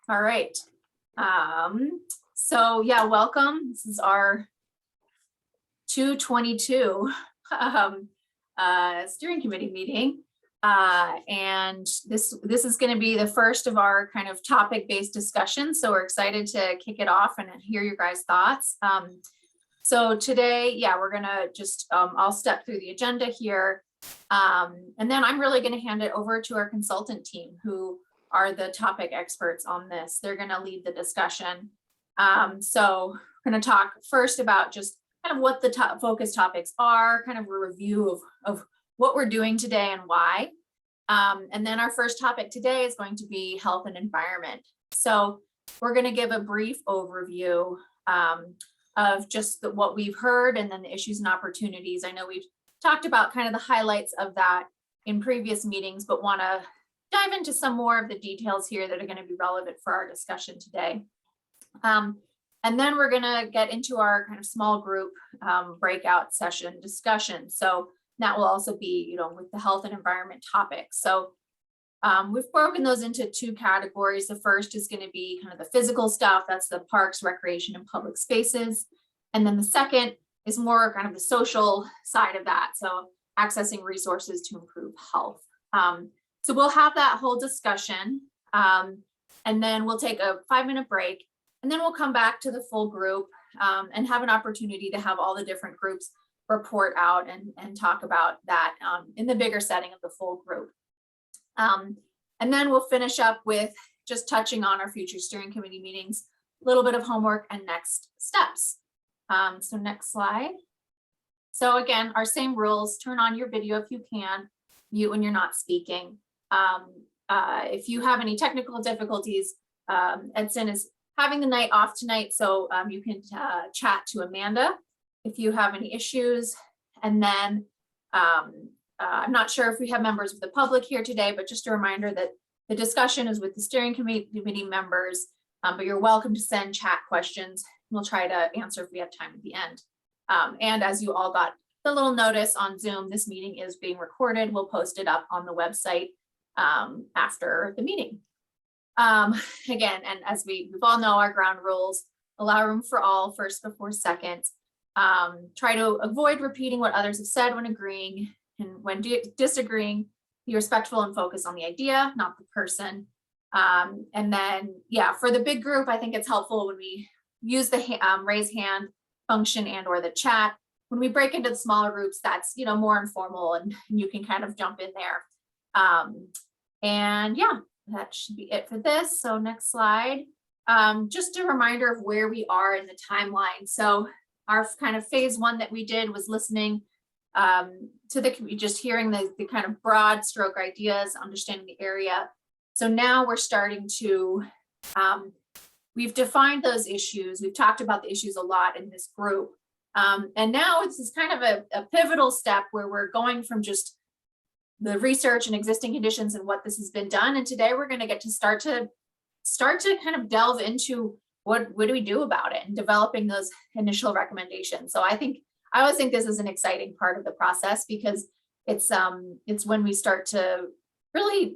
All right. So yeah, welcome. This is our 222 steering committee meeting. And this is going to be the first of our kind of topic-based discussion. So we're excited to kick it off and hear your guys' thoughts. So today, yeah, we're gonna just, I'll step through the agenda here. And then I'm really gonna hand it over to our consultant team who are the topic experts on this. They're gonna lead the discussion. So we're gonna talk first about just kind of what the top focus topics are, kind of a review of what we're doing today and why. And then our first topic today is going to be health and environment. So we're gonna give a brief overview of just what we've heard and then the issues and opportunities. I know we've talked about kind of the highlights of that in previous meetings, but want to dive into some more of the details here that are going to be relevant for our discussion today. And then we're going to get into our kind of small group breakout session discussion. So that will also be, with the health and environment topics. So we've broken those into two categories. The first is going to be kind of the physical stuff. That's the parks, recreation, and public spaces. And then the second is more kind of the social side of that. So accessing resources to improve health. So we'll have that whole discussion. And then we'll take a 5-minute break. And then we'll come back to the full group and have an opportunity to have all the different groups report out and talk about that in the bigger setting of the full group. And then we'll finish up with just touching on our future steering committee meetings, a little bit of homework and next steps. So next slide. So again, our same rules: turn on your video if you can, mute when you're not speaking. If you have any technical difficulties, Edson is having the night off tonight, so you can chat to Amanda if you have any issues. And then I'm not sure if we have members of the public here today, but just a reminder that the discussion is with the steering committee members, but you're welcome to send chat questions. We'll try to answer if we have time at the end. And as you all got the little notice on Zoom, this meeting is being recorded. We'll post it up on the website after the meeting. Again, and as we all know, our ground rules: allow room for all, first before second. Try to avoid repeating what others have said when agreeing. And when disagreeing, be respectful and focus on the idea, not the person. And then, yeah, for the big group, I think it's helpful when we use the raise hand function and or the chat. When we break into the smaller groups, that's, more informal and you can kind of jump in there. And yeah, that should be it for this. So next slide. Just a reminder of where we are in the timeline. So our kind of phase 1 that we did was listening to just hearing the kind of broad stroke ideas, understanding the area. So now we're starting to, we've defined those issues. We've talked about the issues a lot in this group. And now it's this kind of a pivotal step where we're going from just the research and existing conditions and what this has been done. And today we're going to get to start to kind of delve into what do we do about it and developing those initial recommendations. So I always think this is an exciting part of the process because it's when we start to really,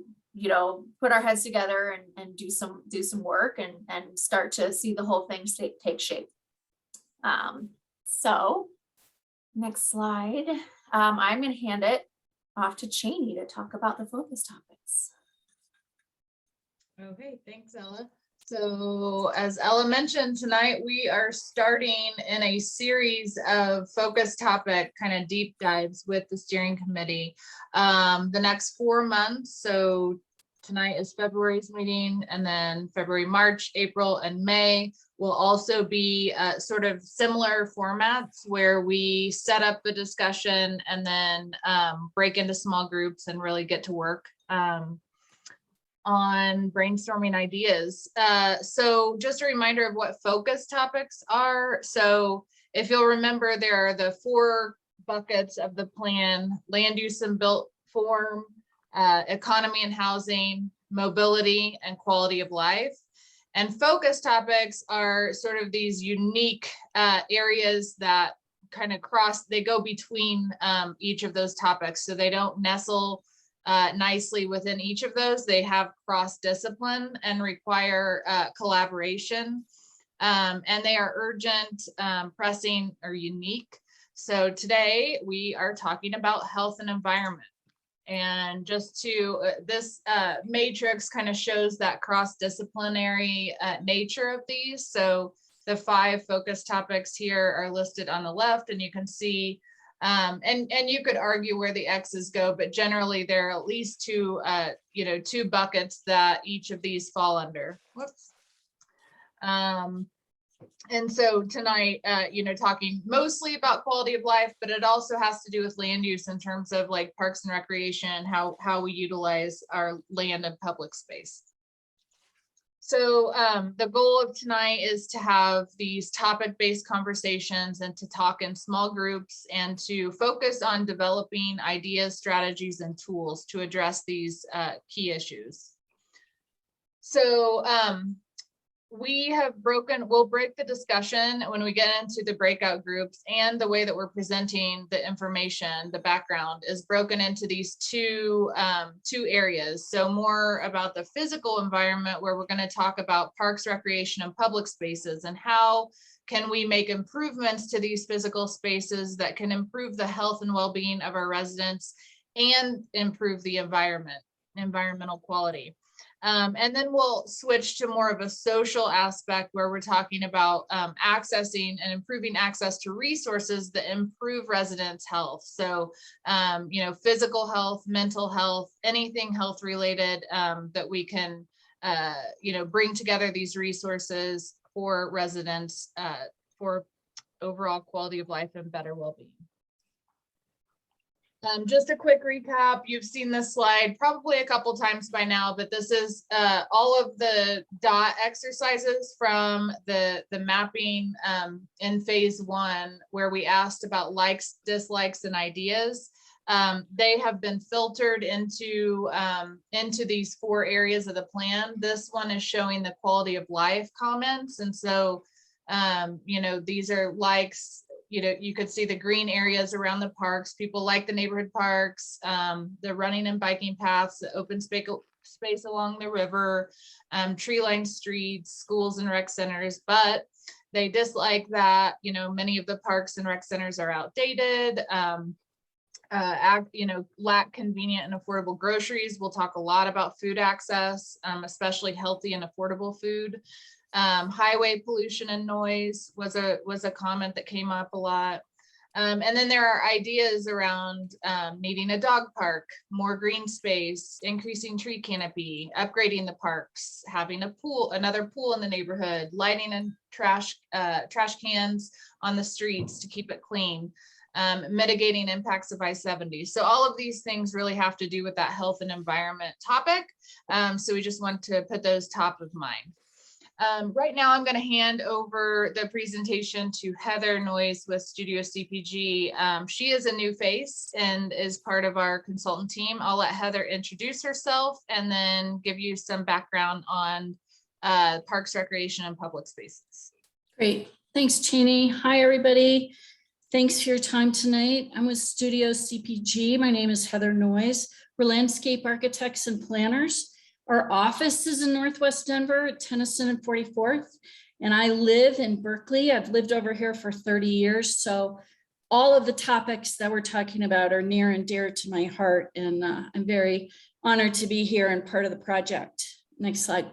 put our heads together and do some work and start to see the whole thing take shape. So next slide. I'm going to hand it off to Cheney to talk about the focus topics. Okay, thanks, Ella. So as Ella mentioned, tonight we are starting in a series of focus topic kind of deep dives with the steering committee the next 4 months. So tonight is February's meeting, and then February, March, April, and May will also be sort of similar formats where we set up the discussion and then break into small groups and really get to work on brainstorming ideas. So just a reminder of what focus topics are. So if you'll remember, there are the 4 buckets of the plan: land use and built form, economy and housing, mobility, and quality of life. And focus topics are sort of these unique areas that kind of they go between each of those topics. So they don't nestle nicely within each of those. They have cross-discipline and require collaboration. And they are urgent, pressing, or unique. So today we are talking about health and environment. And just to, this matrix kind of shows that cross-disciplinary nature of these. So the 5 focus topics here are listed on the left, and you can see, and you could argue where the X's go, but generally there are at least 2 buckets that each of these fall under. Whoops. And so tonight, talking mostly about quality of life, but it also has to do with land use in terms of like parks and recreation, how we utilize our land and public space. So the goal of tonight is to have these topic-based conversations and to talk in small groups and to focus on developing ideas, strategies, and tools to address these key issues. So we'll break the discussion when we get into the breakout groups, and the way that we're presenting the information, the background is broken into these two areas. So more about the physical environment, where we're going to talk about parks, recreation, and public spaces, and how can we make improvements to these physical spaces that can improve the health and well-being of our residents and improve the environmental quality. And then we'll switch to more of a social aspect, where we're talking about accessing and improving access to resources that improve residents' health. So, physical health, mental health, anything health related that we can, bring together these resources for residents for overall quality of life and better well-being. Just a quick recap. You've seen this slide probably a couple times by now, but this is all of the dot exercises from the mapping in phase 1, where we asked about likes, dislikes, and ideas. They have been filtered into these 4 areas of the plan. This one is showing the quality of life comments. And so, these are likes. You could see the green areas around the parks. People like the neighborhood parks, the running and biking paths, the open space along the river, tree-lined streets, schools and rec centers, but they dislike that, many of the parks and rec centers are outdated, lack convenient and affordable groceries. We'll talk a lot about food access, especially healthy and affordable food. Highway pollution and noise was a comment that came up a lot. And then there are ideas around needing a dog park, more green space, increasing tree canopy, upgrading the parks, having another pool in the neighborhood, lighting and trash cans on the streets to keep it clean, mitigating impacts of I-70. So all of these things really have to do with that health and environment topic. So we just want to put those top of mind. Right now, I'm going to hand over the presentation to Heather Noyce with Studio CPG. She is a new face and is part of our consultant team. I'll let Heather introduce herself and then give you some background on parks, recreation, and public spaces. Great. Thanks, Cheney. Hi, everybody. Thanks for your time tonight. I'm with Studio CPG. My name is Heather Noyce. We're landscape architects and planners. Our office is in Northwest Denver at Tennyson and 44th, and I live in Berkeley. I've lived over here for 30 years, so all of the topics that we're talking about are near and dear to my heart, and I'm very honored to be here and part of the project. Next slide.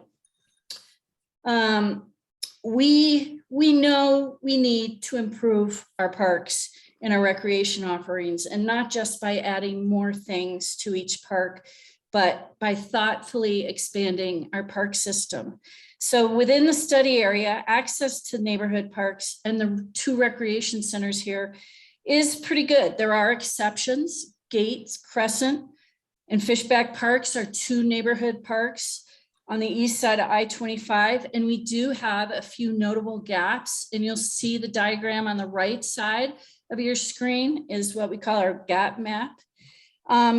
We know we need to improve our parks and our recreation offerings, and not just by adding more things to each park, but by thoughtfully expanding our park system. So within the study area, access to neighborhood parks and the 2 recreation centers here is pretty good. There are exceptions. Gates, Crescent, and Fishback Parks are 2 neighborhood parks on the east side of I-25. And we do have a few notable gaps, and you'll see the diagram on the right side of your screen is what we call our gap map.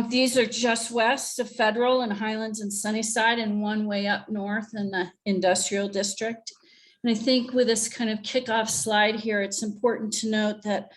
These are just west of Federal and Highlands and Sunnyside, and one way up north in the industrial district. And I think with this kind of kickoff slide here, it's important to note that,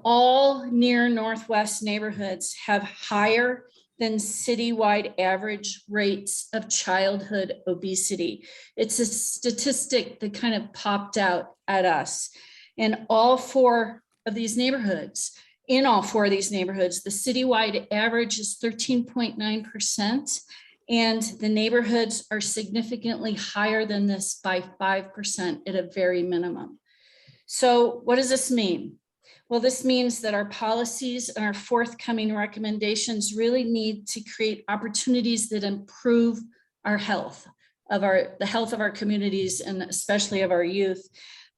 all near Northwest neighborhoods have higher than citywide average rates of childhood obesity. It's a statistic that kind of popped out at us. And all four of these neighborhoods, in all four of these neighborhoods, the citywide average is 13.9%, and the neighborhoods are significantly higher than this by 5% at a very minimum. So what does this mean? Well, this means that our policies and our forthcoming recommendations really need to create opportunities that improve our health the health of our communities, and especially of our youth.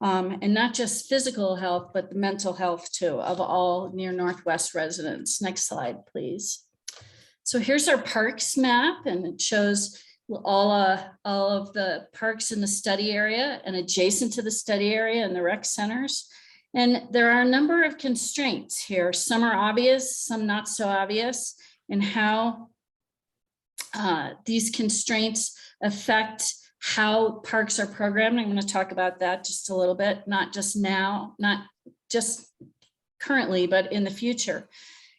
And not just physical health, but the mental health too of all near Northwest residents. Next slide, please. So here's our parks map, and it shows all of the parks in the study area and adjacent to the study area and the rec centers. And there are a number of constraints here. Some are obvious, some not so obvious, and how these constraints affect how parks are programmed. I'm going to talk about that just a little bit, not just now, not just currently, but in the future.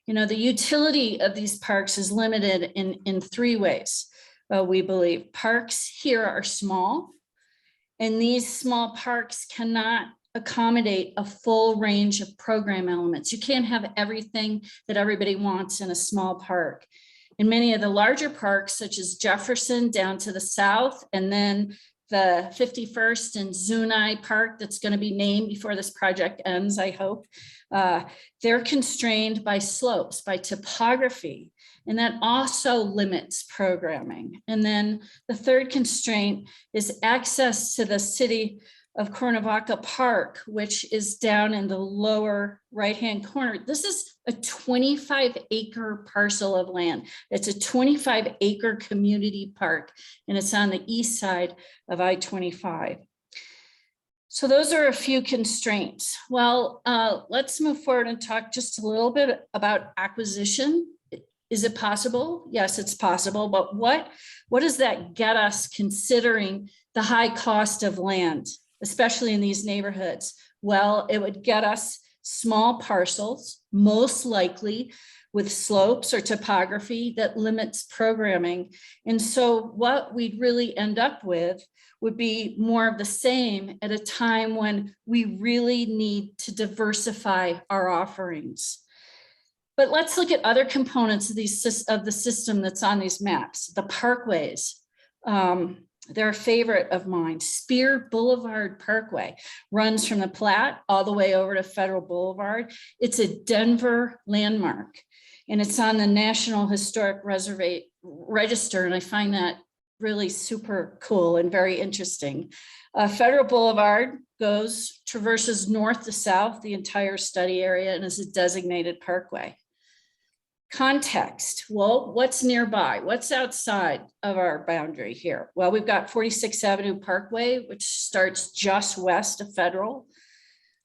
You know, the utility of these parks is limited in three ways. We believe parks here are small, and these small parks cannot accommodate a full range of program elements. You can't have everything that everybody wants in a small park. In many of the larger parks, such as Jefferson down to the south, and then the 51st and Zuni Park that's going to be named before this project ends, I hope, they're constrained by slopes, by topography, and that also limits programming. And then the third constraint is access to the city of Cuernavaca Park, which is down in the lower right-hand corner. This is a 25-acre parcel of land. It's a 25-acre community park, and it's on the east side of I-25. So those are a few constraints. Well, let's move forward and talk just a little bit about acquisition. Is it possible? Yes, it's possible, but what does that get us considering the high cost of land, especially in these neighborhoods? Well, it would get us small parcels, most likely with slopes or topography that limits programming. And so what we'd really end up with would be more of the same at a time when we really need to diversify our offerings. But let's look at other components of the system that's on these maps. The parkways. They're a favorite of mine. Spear Boulevard Parkway runs from the Platte all the way over to Federal Boulevard. It's a Denver landmark, and it's on the National Historic Register, and I find that really super cool and very interesting. Federal Boulevard traverses north to south the entire study area and is a designated parkway. Context, well, what's nearby? What's outside of our boundary here? Well, we've got 46th Avenue Parkway, which starts just west of Federal.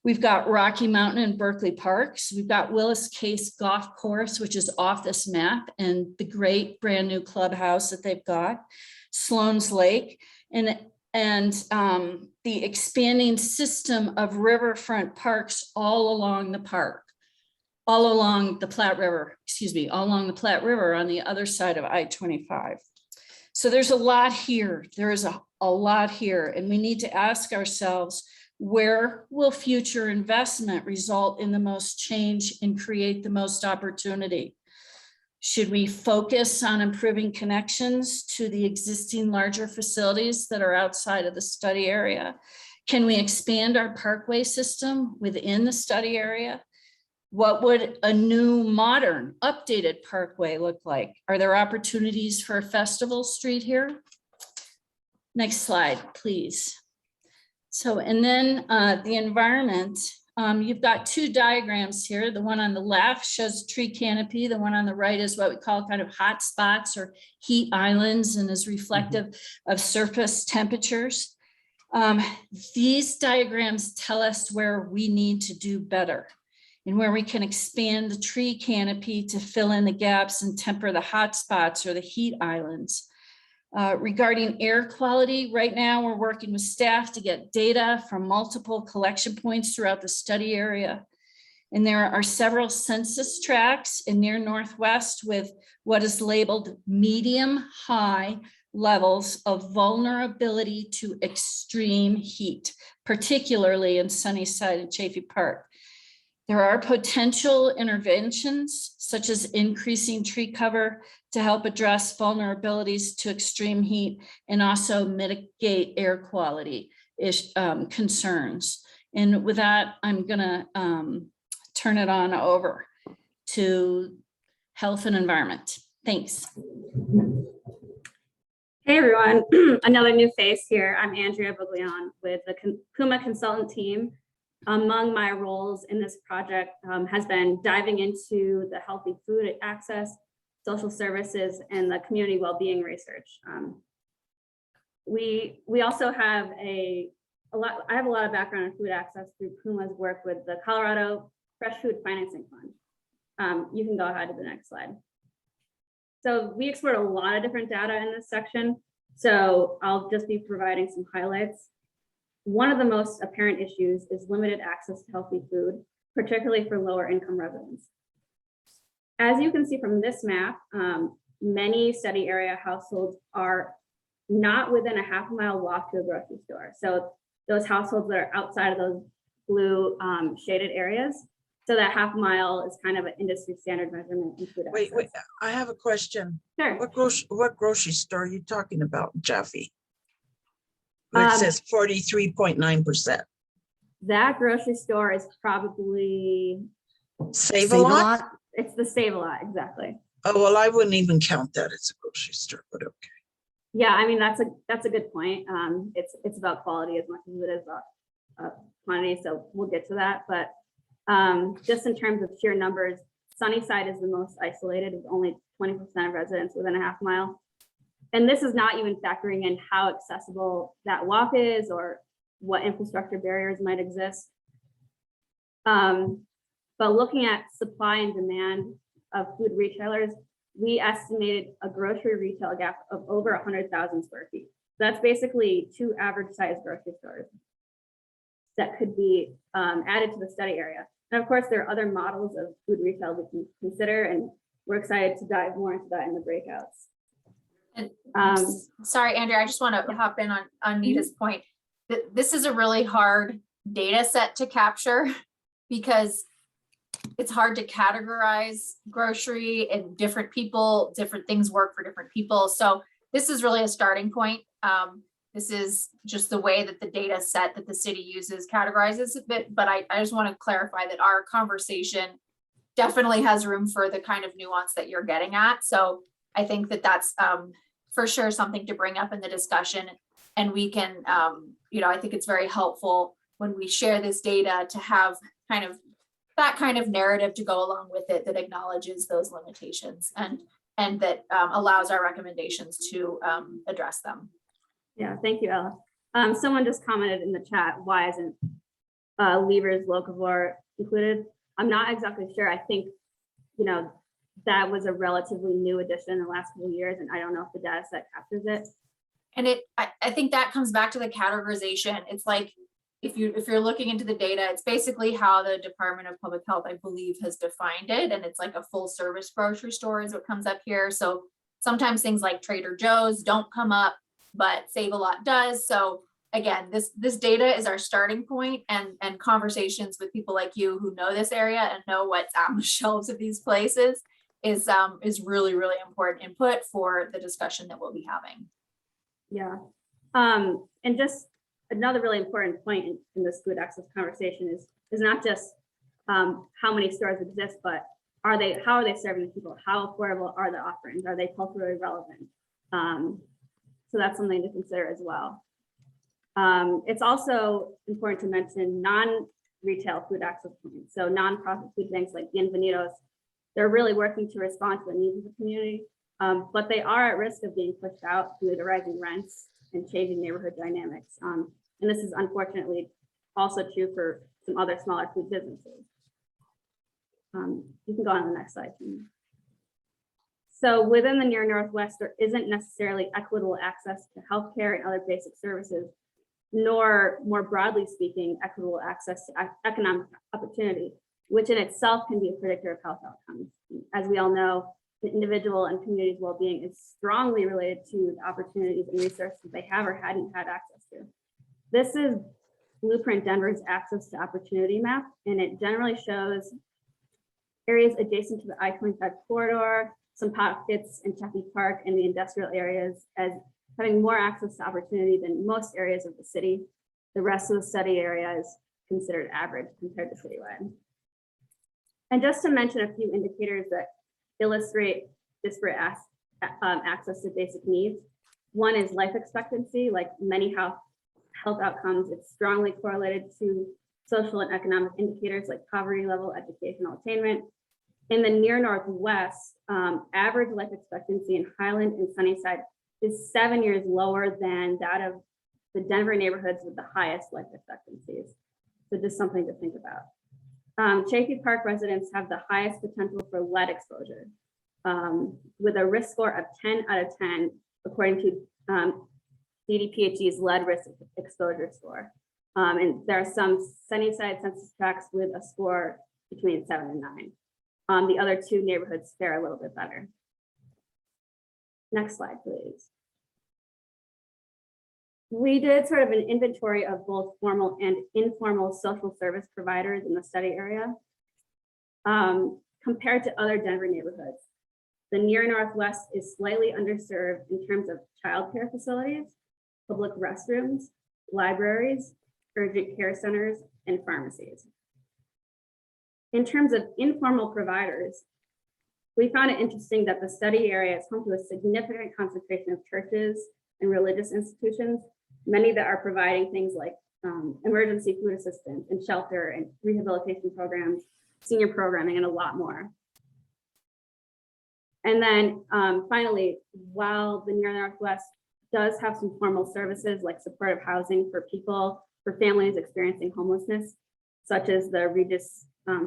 We've got Rocky Mountain and Berkeley Parks. We've got Willis Case Golf Course, which is off this map, and the great brand new clubhouse that they've got. Sloan's Lake, and the expanding system of riverfront parks all along the park. All along the Platte River, all along the Platte River on the other side of I-25. So there's a lot here. There is a lot here, and we need to ask ourselves, where will future investment result in the most change and create the most opportunity? Should we focus on improving connections to the existing larger facilities that are outside of the study area? Can we expand our parkway system within the study area? What would a new, modern, updated parkway look like? Are there opportunities for a festival street here? Next slide, please. So, and then the environment, you've got two diagrams here. The one on the left shows tree canopy. The one on the right is what we call kind of hot spots or heat islands, and is reflective of surface temperatures. These diagrams tell us where we need to do better, and where we can expand the tree canopy to fill in the gaps and temper the hot spots or the heat islands. Regarding air quality, right now we're working with staff to get data from multiple collection points throughout the study area. And there are several census tracts in near Northwest with what is labeled medium high levels of vulnerability to extreme heat, particularly in Sunnyside and Chafee Park. There are potential interventions such as increasing tree cover to help address vulnerabilities to extreme heat and also mitigate air quality concerns. And with that, I'm gonna turn it on over to Health and Environment. Thanks. Hey everyone, another new face here. I'm Andrea Buglion with the Puma consultant team. Among my roles in this project has been diving into the healthy food access, social services, and the community well-being research. We also have I have a lot of background in food access through Puma's work with the Colorado Fresh Food Financing Fund. You can go ahead to the next slide. So we explored a lot of different data in this section. So I'll just be providing some highlights. One of the most apparent issues is limited access to healthy food, particularly for lower income residents. As you can see from this map, many study area households are not within a half-mile walk to a grocery store. So those households that are outside of those blue shaded areas. So that half mile is kind of an industry standard measurement in food access. Wait, I have a question. Sure. What grocery store are you talking about, Jeffy? It says 43.9%. That grocery store is probably, Save a lot? it's the Save-A-Lot, exactly. Oh, well, I wouldn't even count that as a grocery store, but okay. Yeah, I mean, that's a good point. It's about quality as much as it is about quantity, so we'll get to that. But just in terms of sheer numbers, Sunnyside is the most isolated with only 20% of residents within a half mile. And this is not even factoring in how accessible that walk is or what infrastructure barriers might exist. But looking at supply and demand of food retailers, we estimated a grocery retail gap of over 100,000 square feet. That's basically 2 average sized grocery stores that could be added to the study area. And of course, there are other models of food retail we can consider, and we're excited to dive more into that in the breakouts. And sorry, Andrea, I just want to hop in on Nita's point. This is a really hard data set to capture because it's hard to categorize grocery and different things work for different people. So this is really a starting point. This is just the way that the data set that the city uses categorizes a bit, but I just want to clarify that our conversation definitely has room for the kind of nuance that you're getting at. So I think that that's for sure something to bring up in the discussion, and we can, I think it's very helpful when we share this data to have that kind of narrative to go along with it that acknowledges those limitations and that allows our recommendations to address them. Yeah, thank you, Ella. Someone just commented in the chat, why isn't Lever's locavore included? I'm not exactly sure. I think, that was a relatively new addition in the last couple of years, and I don't know if the data set captures it. And I think that comes back to the categorization. It's like, if you're looking into the data, it's basically how the Department of Public Health, I believe, has defined it. And it's like a full service grocery store is what comes up here. So sometimes things like Trader Joe's don't come up, but Save-A-Lot does. So again, this data is our starting point, and conversations with people like you who know this area and know what's on the shelves of these places is really, really important input for the discussion that we'll be having. Yeah. And just another really important point in this food access conversation is not just how many stores exist, but how are they serving the people? How affordable are the offerings? Are they culturally relevant? So that's something to consider as well. It's also important to mention non-retail food access points. So nonprofit food banks like Bienvenidos, they're really working to respond to the needs of the community, but they are at risk of being pushed out due to rising rents and changing neighborhood dynamics. And this is unfortunately also true for some other smaller food businesses. You can go on to the next slide. So within the near Northwest, there isn't necessarily equitable access to healthcare and other basic services, nor more broadly speaking, equitable access to economic opportunity. which in itself can be a predictor of health outcomes. As we all know, the individual and community's well-being is strongly related to the opportunities and resources they have or hadn't had access to. This is Blueprint Denver's access to opportunity map, and it generally shows areas adjacent to the I-25 corridor, some pockets in Chaffee Park and the industrial areas as having more access to opportunity than most areas of the city. The rest of the study area is considered average compared to citywide. And just to mention a few indicators that illustrate disparate access to basic needs. One is life expectancy. Like many health outcomes, it's strongly correlated to social and economic indicators like poverty level, educational attainment. In the near Northwest, average life expectancy in Highland and Sunnyside is 7 years lower than that of the Denver neighborhoods with the highest life expectancies. So just something to think about. Chaffee Park residents have the highest potential for lead exposure with a risk score of 10 out of 10, according to DDPHE's lead risk exposure score. And there are some Sunnyside census tracts with a score between 7 and 9. The other two neighborhoods fare a little bit better. Next slide, please. We did sort of an inventory of both formal and informal social service providers in the study area compared to other Denver neighborhoods. The near Northwest is slightly underserved in terms of childcare facilities, public restrooms, libraries, urgent care centers, and pharmacies. In terms of informal providers, we found it interesting that the study area is home to a significant concentration of churches and religious institutions, many that are providing things like emergency food assistance and shelter and rehabilitation programs, senior programming, and a lot more. And then finally, while the near Northwest does have some formal services like supportive housing for people, for families experiencing homelessness, such as the Regis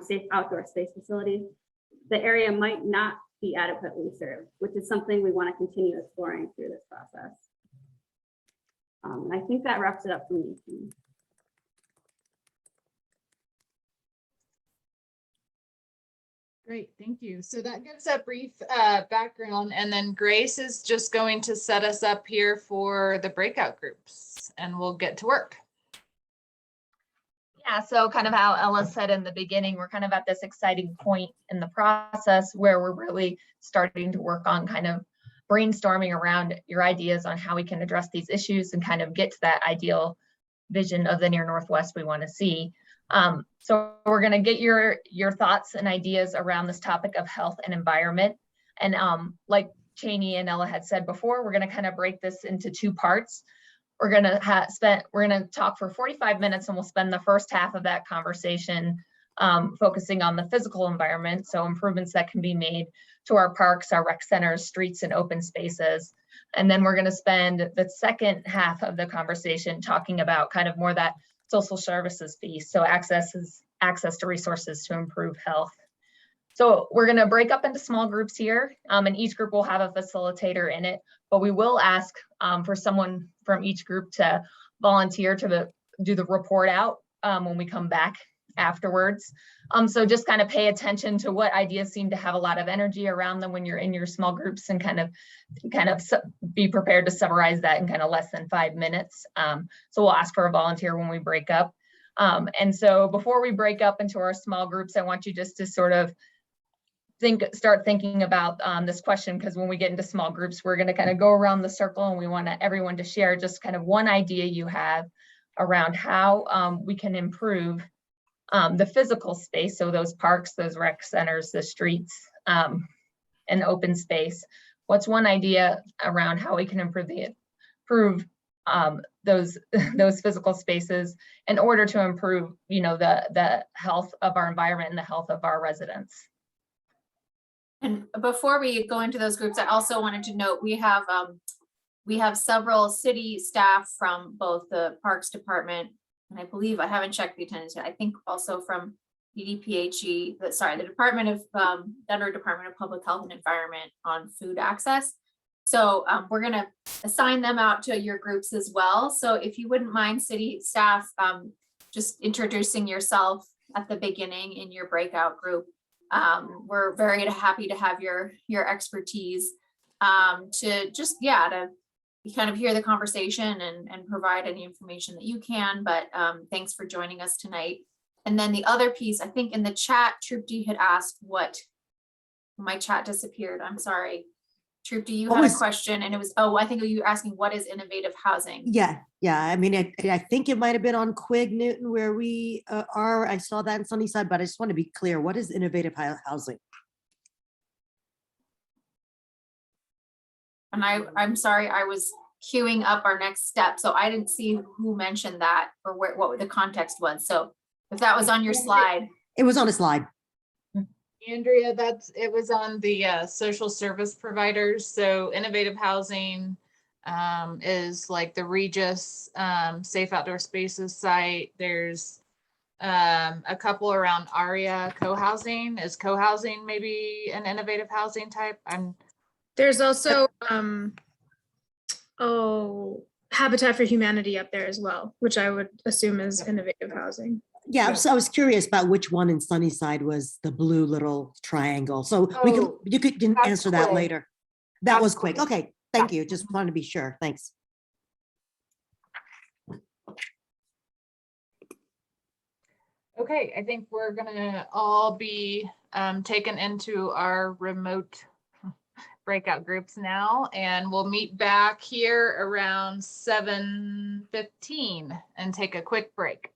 Safe Outdoor Space Facility, the area might not be adequately served, which is something we want to continue exploring through this process. I think that wraps it up for me. Great, thank you. So that gives a brief background, and then Grace is just going to set us up here for the breakout groups, and we'll get to work. Yeah, so kind of how Ella said in the beginning, we're kind of at this exciting point in the process where we're really starting to work on kind of brainstorming around your ideas on how we can address these issues and kind of get to that ideal vision of the near Northwest we want to see. So we're going to get your thoughts and ideas around this topic of health and environment. And like Cheney and Ella had said before, we're going to kind of break this into two parts. We're going to talk for 45 minutes, and we'll spend the first half of that conversation focusing on the physical environment, so improvements that can be made to our parks, our rec centers, streets, and open spaces. And then we're going to spend the second half of the conversation talking about kind of more that social services piece, so access to resources to improve health. So we're going to break up into small groups here, and each group will have a facilitator in it, but we will ask for someone from each group to volunteer to do the report out when we come back afterwards. So just kind of pay attention to what ideas seem to have a lot of energy around them when you're in your small groups, and kind of be prepared to summarize that in kind of less than 5 minutes. So we'll ask for a volunteer when we break up. And so before we break up into our small groups, I want you just to sort of start thinking about this question, because when we get into small groups, we're going to kind of go around the circle, and we want everyone to share just kind of one idea you have around how we can improve the physical space, so those parks, those rec centers, the streets, and open space. What's one idea around how we can improve those physical spaces in order to improve, the health of our environment and the health of our residents? And before we go into those groups, I also wanted to note we have several city staff from both the Parks Department, and I believe, I haven't checked the attendance yet, I think also from DDPHE, the Department of Denver Department of Public Health and Environment on food access. So we're going to assign them out to your groups as well. So if you wouldn't mind, city staff, just introducing yourself at the beginning in your breakout group. We're very happy to have your expertise to just, yeah, to kind of hear the conversation and provide any information that you can, but thanks for joining us tonight. And then the other piece, I think in the chat, Trupti had asked what, my chat disappeared, I'm sorry. Trupti, you What had a was- question and it was, oh, I think you were asking what is innovative housing? Yeah, I mean, I think it might have been on Quig Newton where we are. I saw that in Sunnyside, but I just want to be clear. What is innovative housing? And I'm sorry, I was queuing up our next step, so I didn't see who mentioned that or what the context was. So if that was on your slide, It was on a slide. Andrea, it was on the social service providers. So innovative housing is like the Regis Safe Outdoor Spaces site. There's a couple around ARIA co-housing. Is co-housing maybe an innovative housing type? There's also, Habitat for Humanity up there as well, which I would assume is innovative housing. Yeah, so I was curious about which one in Sunnyside was the blue little triangle. So you can that's answer that Quig. later. That That's was quick. Quig. Okay, thank you. Just wanted to be sure. Thanks. Okay, I think we're gonna all be taken into our remote breakout groups now, and we'll meet back here around 7:15 and take a quick break.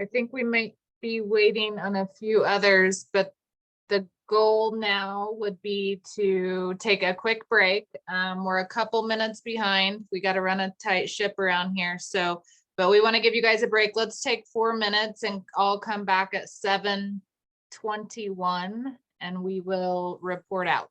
I think we might be waiting on a few others, but the goal now would be to take a quick break. We're a couple minutes behind. We got to run a tight ship around here. So, but we want to give you guys a break. Let's take 4 minutes and I'll come back at 7:21 and we will report out.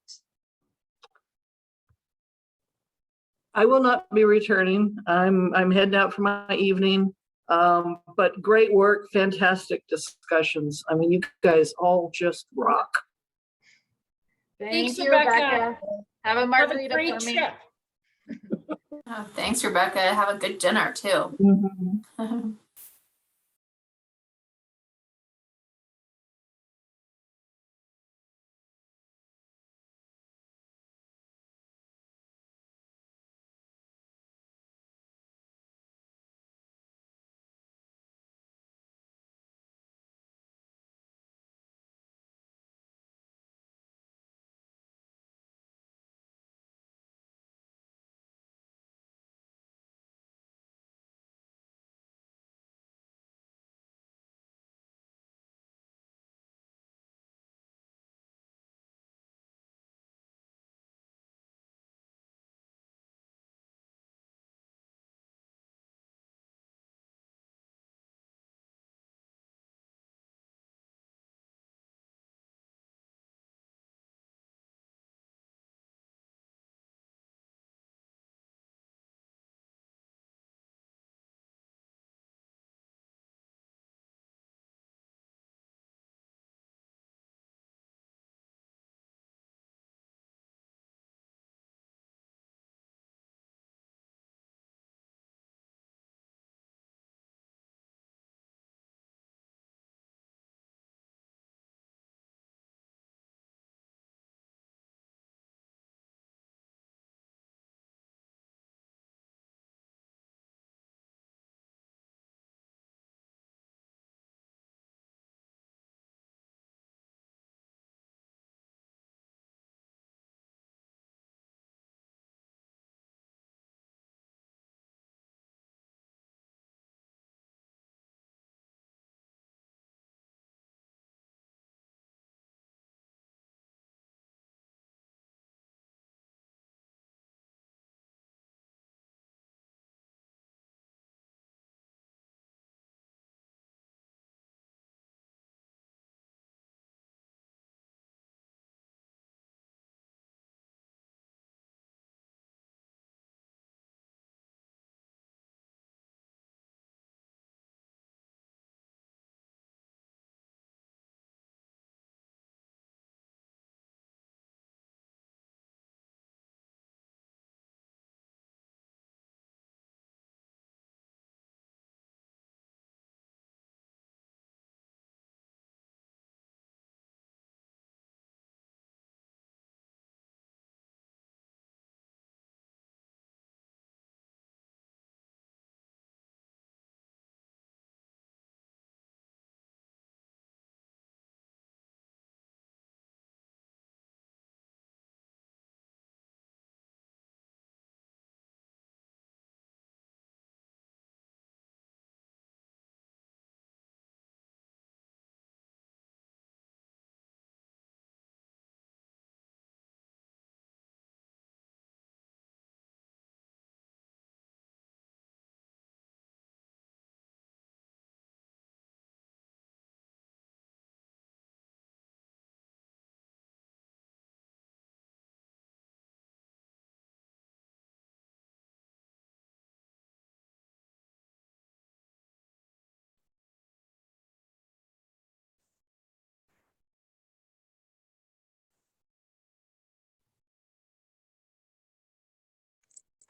I will not be returning. I'm heading out for my evening. But great work, fantastic discussions. I mean, you guys all just rock. Thanks, Thank you, Rebecca. Rebecca. Have a Have a margarita great for me. trip. Oh, thanks, Rebecca. Have a good dinner too. Mhm.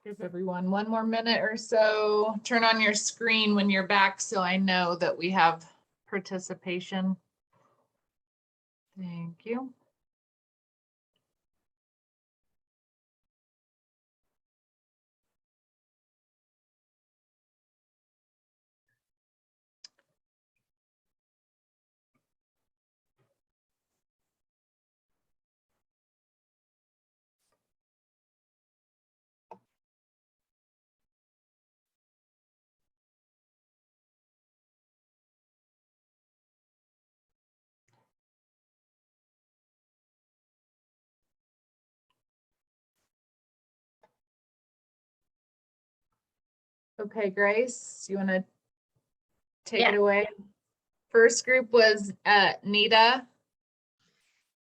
Give everyone 1 more minute or so. Turn on your screen when you're back so I know that we have participation. Thank you. Okay, Grace, you want to take Yeah. it away? First group was Nita,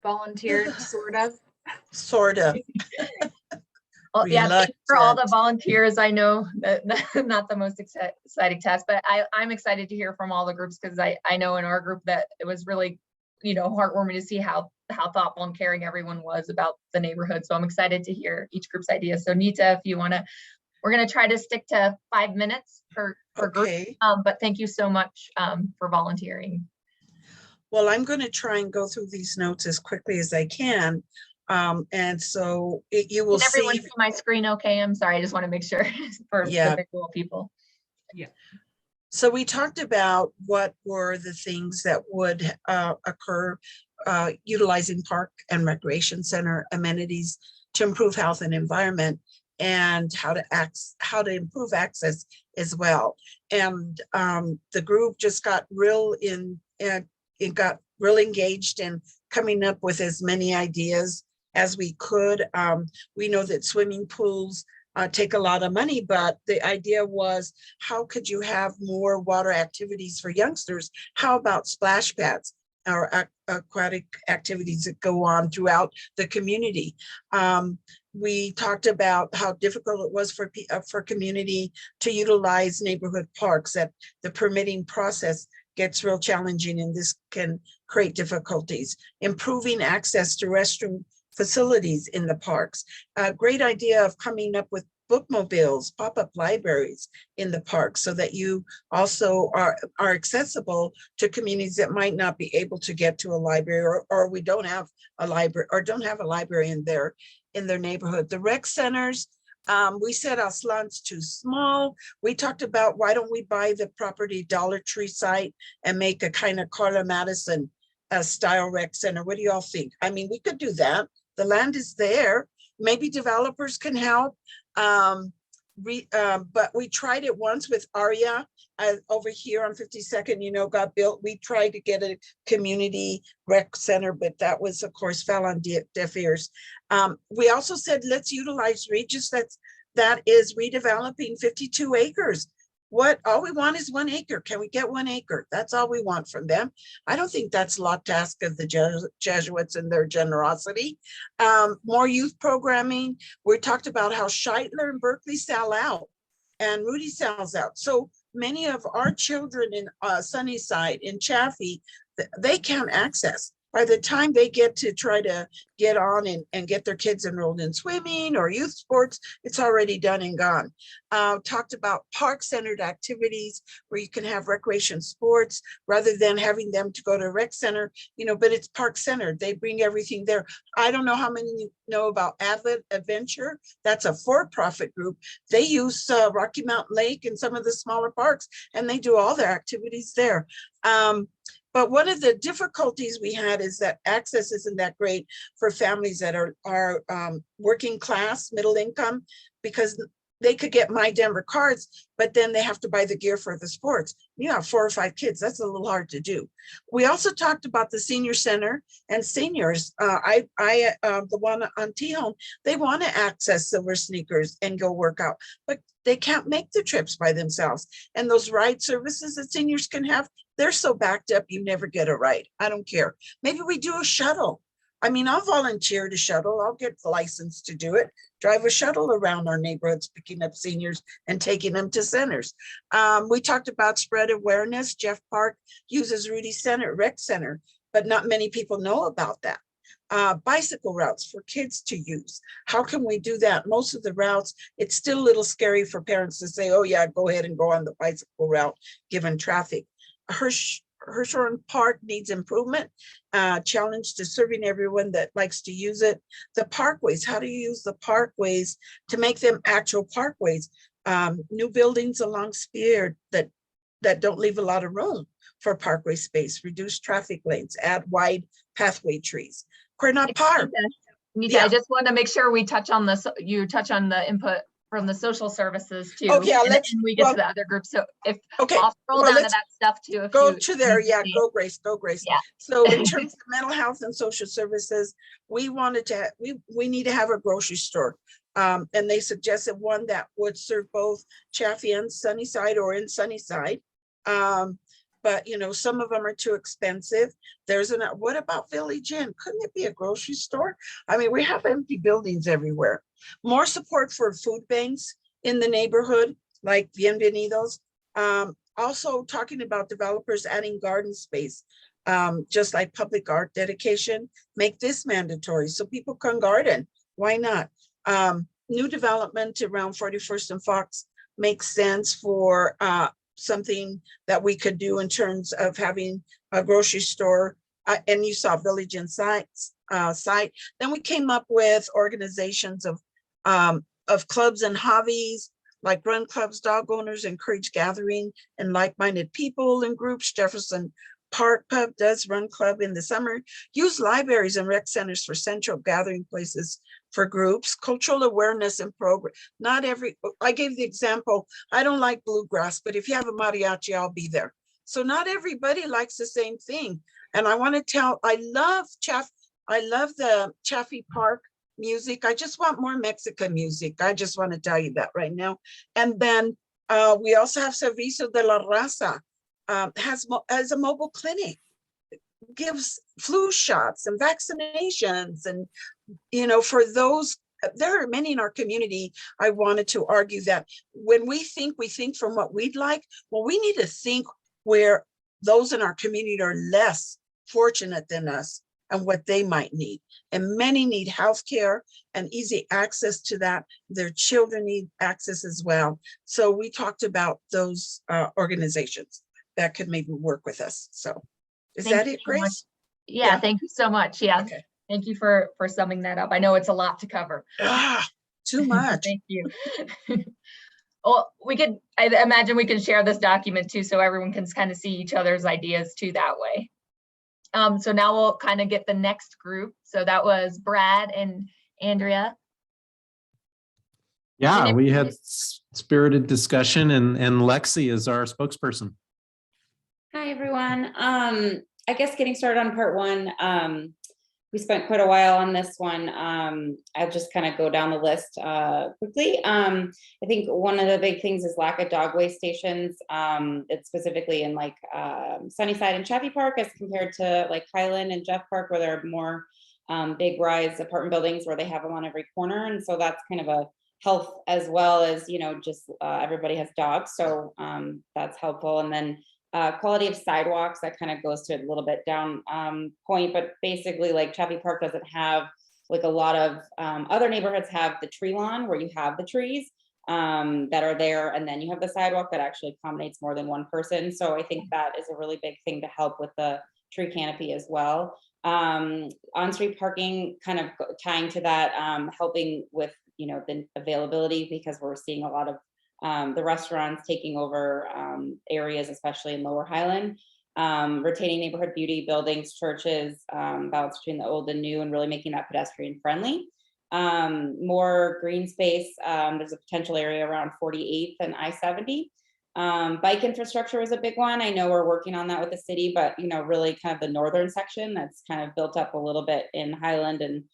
volunteered, sort of. Sort of. Well, yeah, thank you for all the Reluctant. volunteers. I know that not the most exciting task, but I'm excited to hear from all the groups because I know in our group that it was really, heartwarming to see how thoughtful and caring everyone was about the neighborhood. So I'm excited to hear each group's ideas. So Nita, if you want to, we're going to try to stick to 5 minutes per group. Okay. But thank you so much for volunteering. Well, I'm going to try and go through these notes as quickly as I can. And so you will Can everyone see. see my screen okay? I'm sorry, I just want to make sure for Yeah. the visual people. So we talked about what were the things that would occur utilizing park and recreation center amenities to improve health and environment, and how to improve access as well. And the group just got real engaged in coming up with as many ideas as we could. We know that swimming pools take a lot of money, but the idea was, how could you have more water activities for youngsters? How about splash pads or aquatic activities that go on throughout the community? We talked about how difficult it was for community to utilize neighborhood parks, that the permitting process gets real challenging and this can create difficulties. Improving access to restroom facilities in the parks. A great idea of coming up with bookmobiles, pop-up libraries in the park, so that you also are accessible to communities that might not be able to get to a library, or we don't have a library, or don't have a library in their neighborhood. The rec centers, we said Aslan's too small. We talked about, why don't we buy the property Dollar Tree site and make a kind of Carla Madison style rec center? What do y'all think? I mean, we could do that. The land is there. Maybe developers can help. But we tried it once with Aria over here on 52nd, got built. We tried to get a community rec center, but that was, of course, fell on deaf ears. We also said, let's utilize Regis. That is redeveloping 52 acres. All we want is 1 acre. Can we get 1 acre? That's all we want from them. I don't think that's a lot to ask of the Jesuits and their generosity. More youth programming. We talked about how Scheitler and Berkeley sell out and Rudy sells out. So many of our children in Sunnyside, in Chaffee, they can't access. By the time they get to try to get on and get their kids enrolled in swimming or youth sports, it's already done and gone. Talked about park-centered activities where you can have recreation sports rather than having them to go to a rec center, but it's park-centered. They bring everything there. I don't know how many know about Adlet Adventure. That's a for-profit group. They use Rocky Mountain Lake and some of the smaller parks, and they do all their activities there. But one of the difficulties we had is that access isn't that great for families that are working class, middle income, because they could get My Denver cards, but then they have to buy the gear for the sports. You have 4 or 5 kids. That's a little hard to do. We also talked about the senior center and seniors. The one on T-Home, they want to access Silver Sneakers and go work out, but they can't make the trips by themselves. And those ride services that seniors can have, they're so backed up, you never get a ride. I don't care. Maybe we do a shuttle. I mean, I'll volunteer to shuttle. I'll get the license to do it. Drive a shuttle around our neighborhoods, picking up seniors and taking them to centers. We talked about spread awareness. Jeff Park uses Rudy Rec Center, but not many people know about that. Bicycle routes for kids to use. How can we do that? Most of the routes, it's still a little scary for parents to say, oh yeah, go ahead and go on the bicycle route, given traffic. Hirshhorn Park needs improvement, challenge to serving everyone that likes to use it. The parkways, how do you use the parkways to make them actual parkways? New buildings along Spear that don't leave a lot of room for parkway space, reduce traffic lanes, add wide pathway trees. Quernot Park. Nita, Yeah. I just want to make sure we touch on this. You touch on the input from the social services too. Okay, and we get to the other groups. So I'll scroll down to that stuff too. Go to there. Yeah, go Grace, go Grace. Yeah. So in terms of mental health and social services, we wanted to, we need to have a grocery store And they suggested one that would serve both Chaffee and Sunnyside or in Sunnyside. But you know, some of them are too expensive. What about Village Inn? Couldn't it be a grocery store? I mean, we have empty buildings everywhere. More support for food banks in the neighborhood, like Bienvenidos. Also talking about developers adding garden space, just like public art dedication, make this mandatory so people can garden. Why not? New development around 41st and Fox makes sense for something that we could do in terms of having a grocery store. And you saw Village Inn site. Then we came up with organizations of clubs and hobbies, like run clubs, dog owners encourage gathering and like-minded people and groups. Jefferson Park Pub does run club in the summer. Use libraries and rec centers for central gathering places for groups. Cultural awareness and program. I gave the example, I don't like bluegrass, but if you have a mariachi, I'll be there. So not everybody likes the same thing. And I want to I love the Chaffee Park music. I just want more Mexican music. I just want to tell you that right now. And then we also have Servicio de la Raza, has a mobile clinic, gives flu shots and vaccinations. And, you know, for those, there are many in our community. I wanted to argue that when we think from what we'd like, well, we need to think where those in our community are less fortunate than us and what they might need. And many need healthcare and easy access to that. Their children need access as well. So we talked about those organizations that could maybe work with us. So is that it, Grace? Yeah, thank you so much. Yeah, okay. Thank you for summing that up. I know it's a lot to cover. Too much. Thank you. Well, I imagine we can share this document too, so everyone can kind of see each other's ideas too that way. So now we'll kind of get the next group. So that was Brad and Andrea. Yeah, we had spirited discussion and Lexi is our spokesperson. Hi, everyone. I guess getting started on part one, we spent quite a while on this one. I'll just kind of go down the list quickly. I think one of the big things is lack of dogway stations. It's specifically in like Sunnyside and Chaffee Park as compared to like Highland and Jeff Park, where there are more big rise apartment buildings where they have them on every corner. And so that's kind of a health as well as, you know, just everybody has dogs. So that's helpful. And then quality of sidewalks, that kind of goes to a little bit down point, but basically like Chaffee Park doesn't have like a lot of other neighborhoods have the tree lawn where you have the trees that are there, and then you have the sidewalk that actually accommodates more than one person. So I think that is a really big thing to help with the tree canopy as well. On-street parking, kind of tying to that, helping with, you know, the availability, because we're seeing a lot of the restaurants taking over areas, especially in Lower Highland, retaining neighborhood beauty, buildings, churches, balance between the old and new, and really making that pedestrian friendly. More green space. There's a potential area around 48th and I-70. Bike infrastructure is a big one. I know we're working on that with the city, but, you know, really kind of the northern section that's kind of built up a little bit in Highland and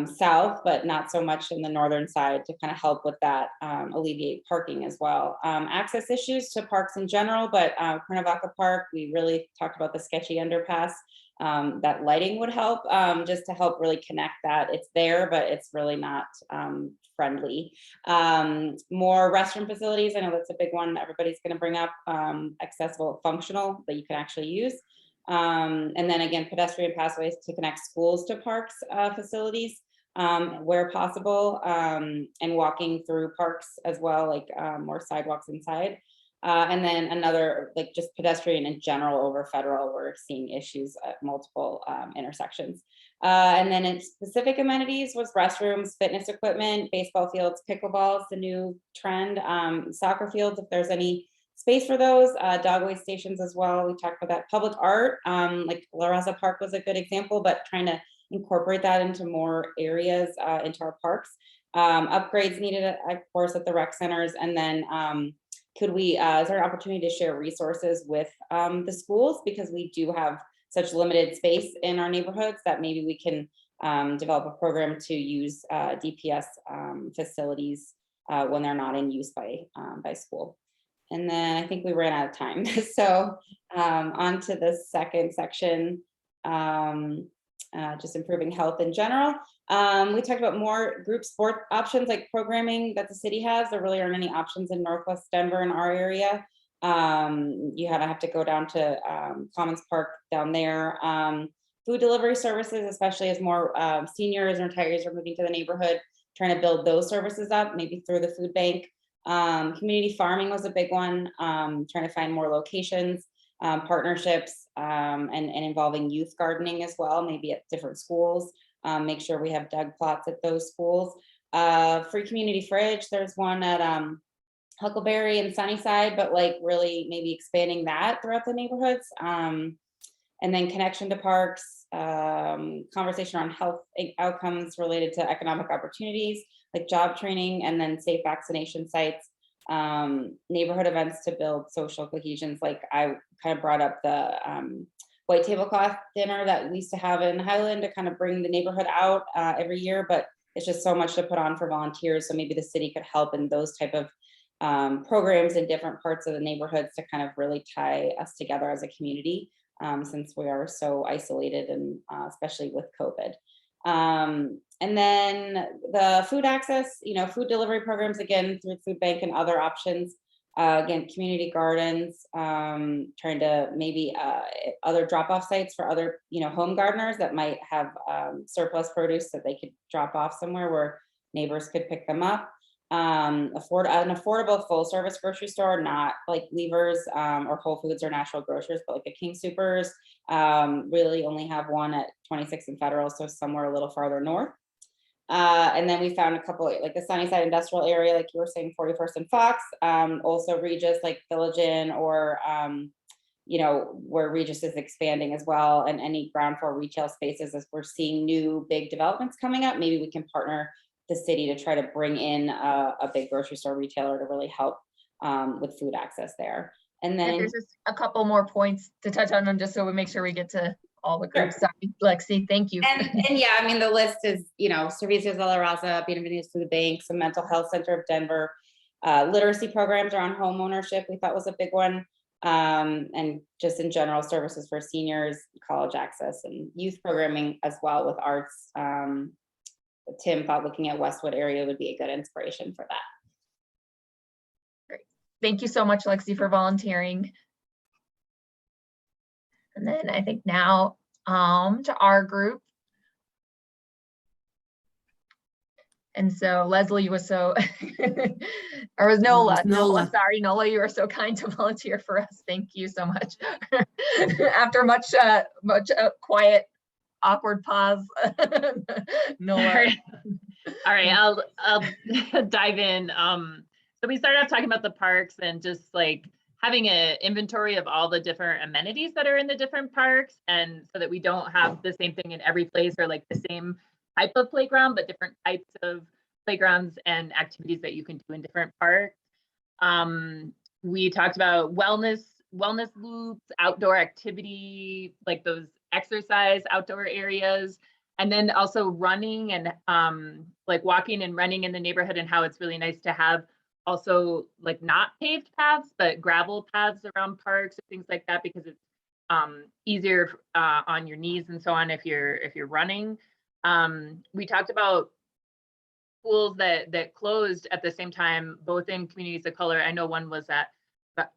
south, but not so much in the northern side, to kind of help with that, alleviate parking as well. Access issues to parks in general, but Cuernavaca Park, we really talked about the sketchy underpass. That lighting would help, just to help really connect that. It's there, but it's really not friendly. More restroom facilities. I know that's a big one that everybody's going to bring up. Accessible, functional, that you can actually use. And then again, pedestrian pathways to connect schools to parks facilities where possible, and walking through parks as well, like more sidewalks inside. And then another, like just pedestrian in general over Federal, we're seeing issues at multiple intersections. And then in specific amenities was restrooms, fitness equipment, baseball fields, pickleball is the new trend, soccer fields, if there's any space for those, dogway stations as well. We talked about that. Public art, like La Raza Park was a good example, but trying to incorporate that into more areas, into our parks. Upgrades needed, of course, at the rec centers. And then could we, is there an opportunity to share resources with the schools? Because we do have such limited space in our neighborhoods that maybe we can develop a program to use DPS facilities when they're not in use by school. And then I think we ran out of time. So on to the second section, just improving health in general. We talked about more group sport options like programming that the city has. There really aren't any options in Northwest Denver in our area. You have to go down to Commons Park down there. Food delivery services, especially as more seniors and retirees are moving to the neighborhood, trying to build those services up, maybe through the food bank. Community farming was a big one, trying to find more locations, partnerships, and involving youth gardening as well, maybe at different schools. Make sure we have dug plots at those schools. Free community fridge, there's one at Huckleberry and Sunnyside, but like really maybe expanding that throughout the neighborhoods. And then connection to parks, conversation on health outcomes related to economic opportunities, like job training, and then safe vaccination sites, neighborhood events to build social cohesions. Like I kind of brought up the white tablecloth dinner that we used to have in Highland to kind of bring the neighborhood out every year, but it's just so much to put on for volunteers. So maybe the city could help in those type of programs in different parts of the neighborhoods to kind of really tie us together as a community. Since we are so isolated, and especially with COVID. And then the food access, food delivery programs, again, through food bank and other options. Again, community gardens, trying to maybe other drop-off sites for other, home gardeners that might have surplus produce that they could drop off somewhere where neighbors could pick them up. An affordable full service grocery store, not like Lever's or Whole Foods or Natural Grocers, but like a King Supers. Really only have one at 26 and Federal, so somewhere a little farther north. And then we found a couple like the Sunnyside industrial area, like you were saying, 41st and Fox. Also Regis, like Village Inn, or where Regis is expanding as well, and any ground floor retail spaces. As we're seeing new big developments coming up, maybe we can partner the city to try to bring in a big grocery store retailer to really help with food access there. And then there's just a couple more points to touch on them, just so we make sure we get to all the groups. Sure. Sorry, Lexi, thank you. And yeah, I mean, the list is, Servicios de la Raza, Benavides Food Bank, some Mental Health Center of Denver, literacy programs around home ownership, we thought was a big one. And just in general, services for seniors, college access, and youth programming as well with arts. Tim thought looking at Westwood area would be a good inspiration for that. Great. Thank you so much, Lexi, for volunteering. And then I think now to our group. And so Leslie was so, or was Nola. Nola. Sorry, Nola, you were so kind to volunteer for us. Thank you so much. After much quiet, awkward pause. Nola. All right, I'll dive in. So we started off talking about the parks and just like having an inventory of all the different amenities that are in the different parks, and so that we don't have the same thing in every place, or like the same type of playground, but different types of playgrounds and activities that you can do in different parks. We talked about wellness loops, outdoor activity, like those exercise outdoor areas, and then also running and like walking and running in the neighborhood, and how it's really nice to have also like not paved paths, but gravel paths around parks and things like that, because it's easier on your knees and so on if you're running. We talked about schools that closed at the same time, both in communities of color. I know one was at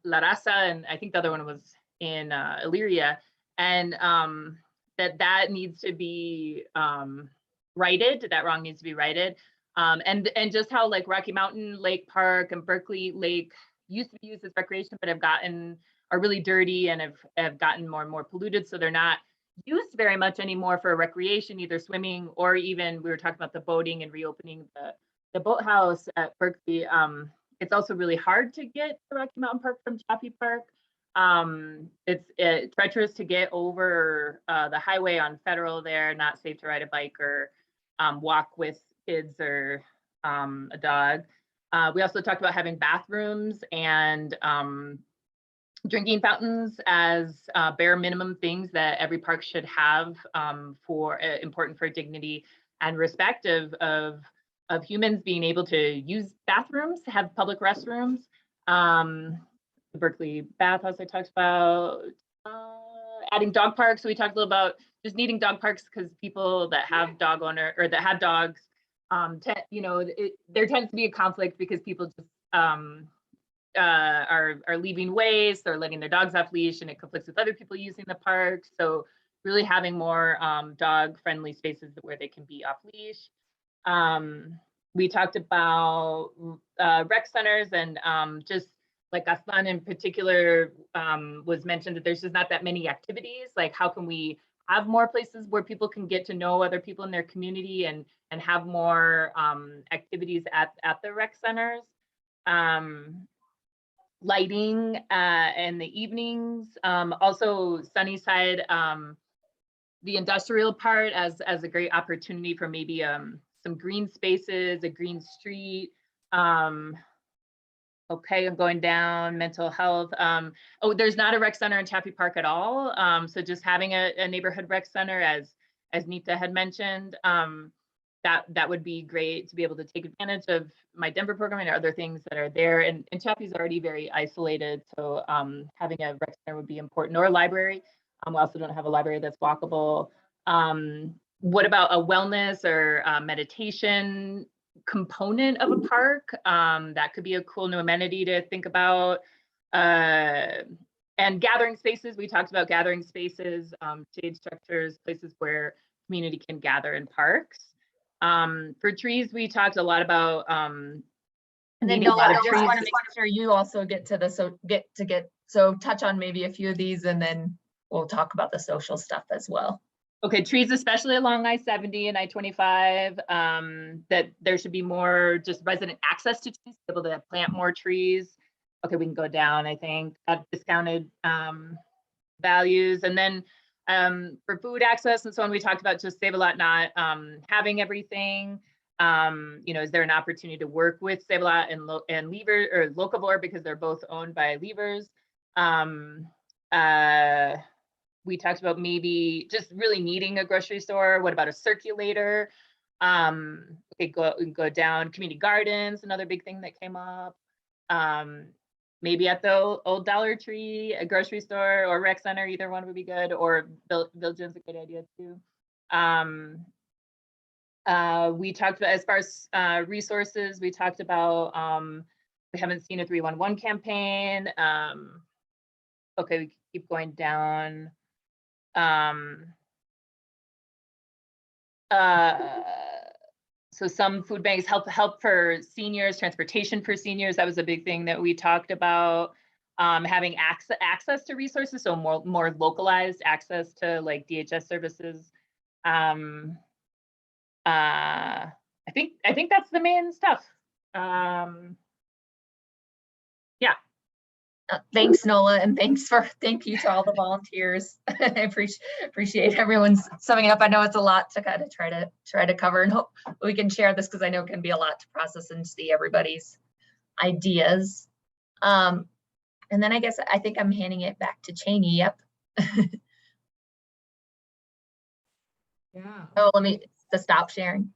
La Raza, and I think the other one was in Elyria, and that needs to be righted. That wrong needs to be righted. And just how like Rocky Mountain Lake Park and Berkeley Lake used to be used as recreation, but are really dirty and have gotten more and more polluted. So they're not used very much anymore for recreation, either swimming or even, we were talking about the boating and reopening the boathouse at Berkeley. It's also really hard to get to Rocky Mountain Park from Chaffee Park. It's treacherous to get over the highway on Federal there, not safe to ride a bike or walk with kids or a dog. We also talked about having bathrooms and drinking fountains as bare minimum things that every park should have for important for dignity and respect of humans being able to use bathrooms, have public restrooms. The Berkeley bathhouse I talked about, adding dog parks. So we talked a little about just needing dog parks because people that have dog owner or that have dogs, there tends to be a conflict because people just are leaving waste, they're letting their dogs off leash, and it conflicts with other people using the park. So really having more dog friendly spaces where they can be off leash. We talked about rec centers and just like Aslan in particular was mentioned that there's just not that many activities. Like how can we have more places where people can get to know other people in their community and have more activities at the rec centers. Lighting in the evenings, also Sunnyside, the industrial part as a great opportunity for maybe some green spaces, a green street. Okay, I'm going down, mental health. Oh, there's not a rec center in Chaffee Park at all. So just having a neighborhood rec center, as Nita had mentioned, that would be great to be able to take advantage of my Denver programming or other things that are there. And Chaffee's already very isolated, so having a rec center would be important, or a library. We also don't have a library that's walkable. What about a wellness or meditation component of a park? That could be a cool new amenity to think about. And gathering spaces, we talked about gathering spaces, shade structures, places where community can gather in parks. For trees, we talked a lot about and then Nola, I just want to make sure you also get to so touch on maybe a few of these, and then we'll talk about the social stuff as well. Okay, trees, especially along I-70 and I-25, that there should be more just resident access to trees, be able to plant more trees. Okay, we can go down, I think, at discounted values. And then for food access and so on, we talked about just Save-A-Lot not having everything. Is there an opportunity to work with Save-A-Lot and Lever or Locavore, because they're both owned by Levers? We talked about maybe just really needing a grocery store. What about a circulator? Okay, go down. Community gardens, another big thing that came up. Maybe at the old Dollar Tree, a grocery store or rec center, either one would be good, or Village's a good idea too. We talked about, as far as resources, we talked about, we haven't seen a 311 campaign. Okay, we keep going down. So some food banks help for seniors, transportation for seniors. That was a big thing that we talked about. Having access to resources, so more localized access to like DHS services. I think that's the main stuff. Yeah. Thanks, Nola, and thank you to all the volunteers. I appreciate everyone's summing up. I know it's a lot to kind of try to cover, and hope we can share this, because I know it can be a lot to process and see everybody's ideas. And then I think I'm handing it back to Cheney. Yep. Yeah. Oh, let me stop sharing.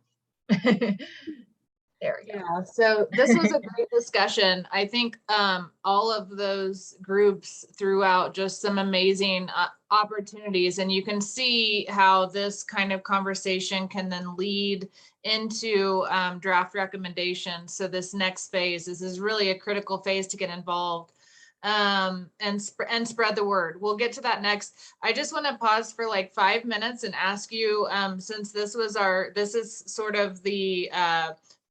There we go. Yeah, so this was a great discussion. I think all of those groups threw out just some amazing opportunities, and you can see how this kind of conversation can then lead into draft recommendations. So this next phase, this is really a critical phase to get involved and spread the word. We'll get to that next. I just want to pause for like 5 minutes and ask you, since this is sort of the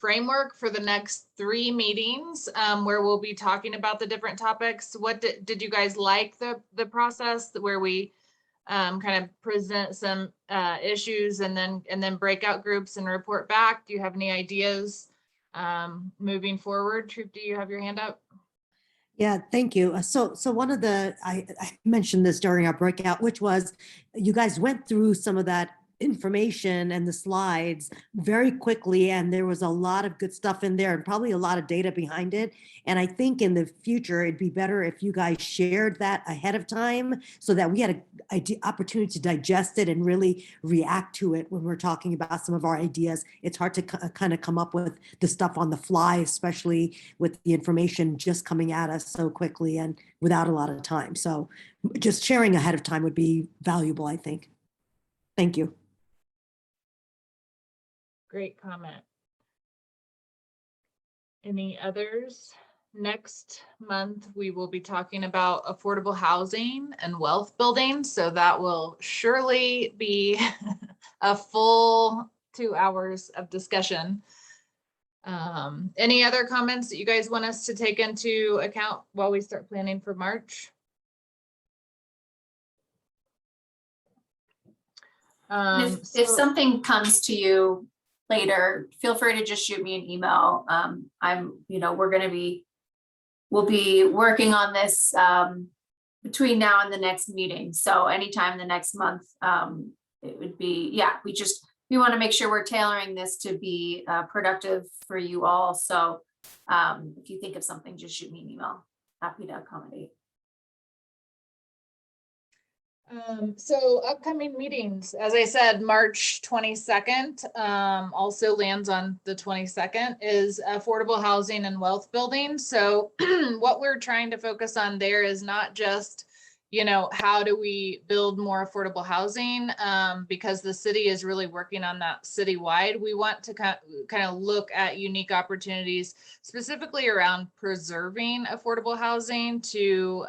framework for the next 3 meetings, where we'll be talking about the different topics. What did you guys like the process where we kind of present some issues and then breakout groups and report back? Do you have any ideas moving forward? Troop, do you have your hand up? Yeah, thank you. So one of I mentioned this during our breakout, which was you guys went through some of that information and the slides very quickly, and there was a lot of good stuff in there and probably a lot of data behind it. And I think in the future, it'd be better if you guys shared that ahead of time so that we had an opportunity to digest it and really react to it when we're talking about some of our ideas. It's hard to kind of come up with the stuff on the fly, especially with the information just coming at us so quickly and without a lot of time. So just sharing ahead of time would be valuable, I think. Thank you. Great comment. Any others? Next month, we will be talking about affordable housing and wealth building. So that will surely be a full 2 hours of discussion. Any other comments that you guys want us to take into account while we start planning for March? If something comes to you later, feel free to just shoot me an email. We'll be working on this between now and the next meeting. So anytime in the next month, it would be, yeah, we want to make sure we're tailoring this to be productive for you all. So if you think of something, just shoot me an email. Happy to accommodate. So upcoming meetings, as I said, March 22nd, also lands on the 22nd, is affordable housing and wealth building. So what we're trying to focus on there is not just, how do we build more affordable housing? Because the city is really working on that citywide. We want to kind of look at unique opportunities, specifically around preserving affordable housing to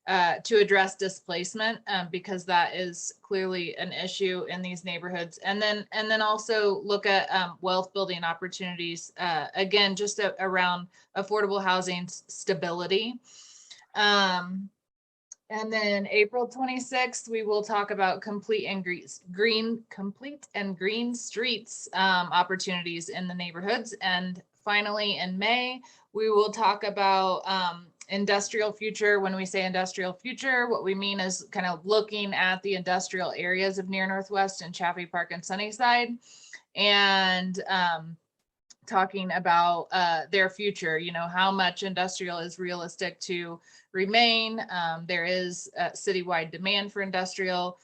address displacement, because that is clearly an issue in these neighborhoods. And then also look at wealth building opportunities, again, just around affordable housing stability. And then April 26th, we will talk about complete and green streets opportunities in the neighborhoods. And finally, in May, we will talk about industrial future. When we say industrial future, what we mean is kind of looking at the industrial areas of Near Northwest and Chaffee Park and Sunnyside, and talking about their future, how much industrial is realistic to remain. There is a citywide demand for industrial.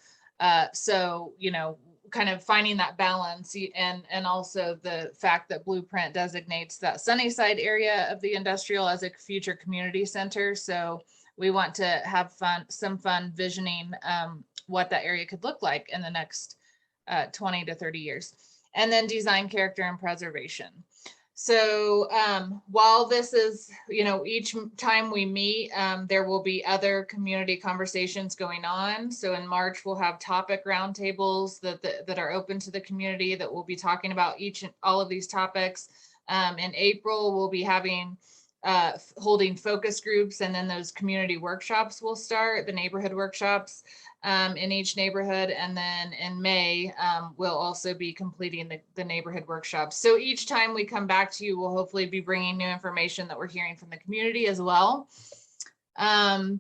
So, kind of finding that balance, and also the fact that Blueprint designates that Sunnyside area of the industrial as a future community center. So we want to have some fun visioning what that area could look like in the next 20 to 30 years. And then design, character, and preservation. So while this is, each time we meet, there will be other community conversations going on. So in March, we'll have topic roundtables that are open to the community that will be talking about each and all of these topics. In April, we'll be holding focus groups, and then those community workshops will start, the neighborhood workshops in each neighborhood. And then in May, we'll also be completing the neighborhood workshops. So each time we come back to you, we'll hopefully be bringing new information that we're hearing from the community as well. And